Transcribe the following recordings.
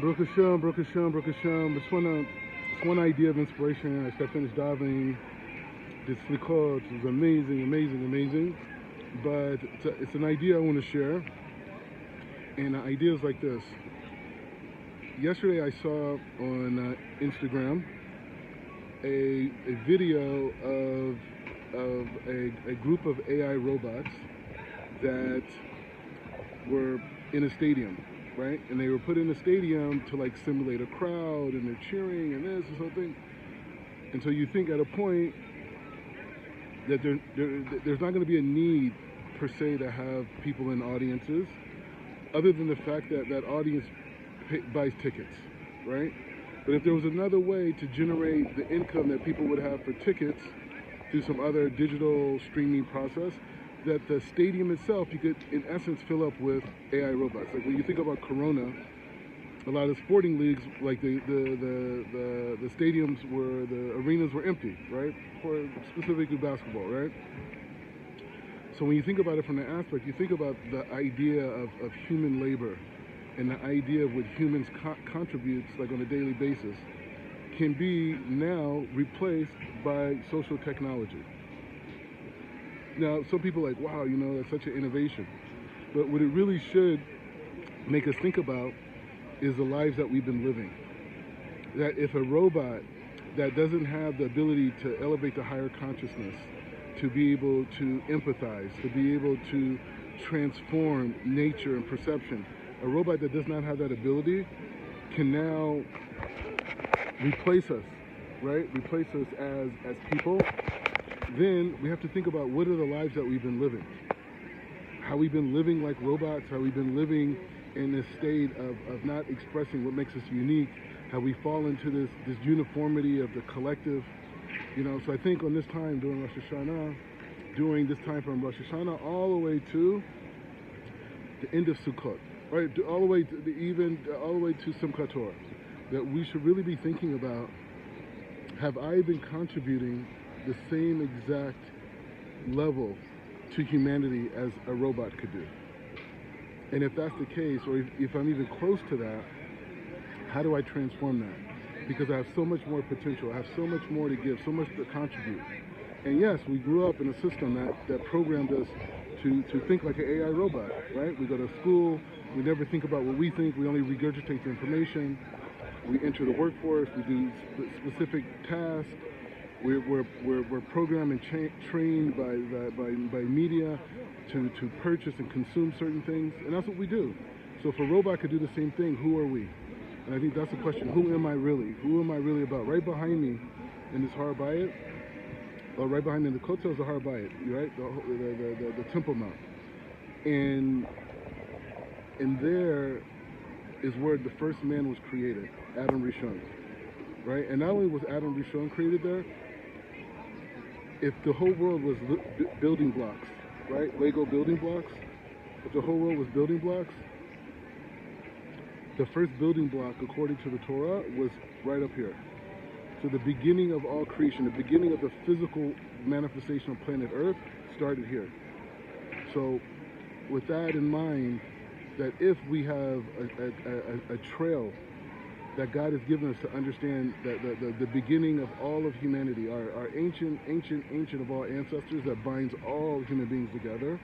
Baruch Hashem, Baruch Hashem, Baruch Hashem. It's one idea of inspiration. I just finished davening. Did slichot. It was amazing, amazing, amazing. But it's an idea I want to share. And the idea is like this. Yesterday I saw on Instagram a video of a group of AI robots that were in a stadium, right? And they were put in a stadium to like simulate a crowd, and they're cheering and this and something. And so you think at a point that there's not going to be a need per se to have people in audiences, other than the fact that that audience buys tickets, right? But if there was another way to generate the income that people would have for tickets through some other digital streaming process, that the stadium itself, you could in essence fill up with AI robots. Like when you think about Corona, a lot of sporting leagues, like the stadiums the arenas were empty, right? For specifically basketball, right? So when you think about it from that aspect, you think about the idea of human labor and the idea of what humans contributes like on a daily basis can be now replaced by social technology. Now, some people are like, wow, you know, that's such an innovation. But what it really should make us think about is the lives that we've been living. That if a robot that doesn't have the ability to elevate to higher consciousness, to be able to empathize, to be able to transform nature and perception, a robot that does not have that ability can now replace us, right? Replace us as people. Then we have to think about what are the lives that we've been living. How we've been living like robots, how we've been living in this state of not expressing what makes us unique, how we fall into this uniformity of the collective. You know, so I think on this time during Rosh Hashanah, during this time from Rosh Hashanah all the way to the end of Sukkot, right, all the way to Simchat Torah, that we should really be thinking about, have I been contributing the same exact level to humanity as a robot could do? And if that's the case, or if I'm even close to that, how do I transform that? Because I have so much more potential, I have so much more to give, so much to contribute. And yes, we grew up in a system that programmed us to think like an AI robot, right? We go to school, we never think about what we think, we only regurgitate the information. We enter the workforce, we do specific tasks. We're programmed and trained by media to purchase and consume certain things, and that's what we do. So if a robot could do the same thing, who are we? And I think that's the question. Who am I really? Who am I really about? Right behind me in this Har Bayit, or right behind me in the Kotel is the Har Bayit, right? The Temple Mount. And there is where the first man was created, Adam Rishon, right? And not only was Adam Rishon created there, if the whole world was building blocks, right? Lego building blocks, if the whole world was building blocks, the first building block, according to the Torah, was right up here. So the beginning of all creation, the beginning of the physical manifestation of planet Earth started here. So with that in mind, that if we have a trail that God has given us to understand that the beginning of all of humanity, our ancient of all ancestors that binds all human beings together,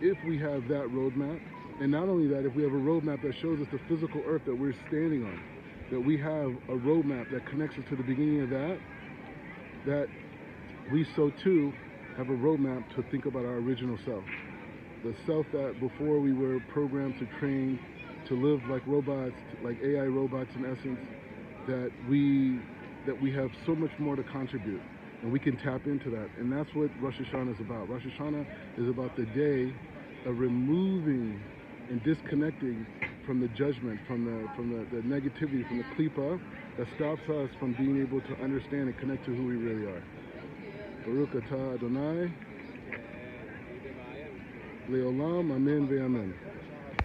if we have that roadmap, and not only that, if we have a roadmap that shows us the physical earth that we're standing on, that we have a roadmap that connects us to the beginning of that we so too have a roadmap to think about our original self. The self that before we were programmed to train to live like robots, like AI robots in essence, that we have so much more to contribute, and we can tap into that. And that's what Rosh Hashanah is about. Rosh Hashanah is about the day of removing and disconnecting from the judgment, from the negativity, from the klipa that stops us from being able to understand and connect to who we really are. Baruch atah Adonai, Leolam, Amen ve'amen.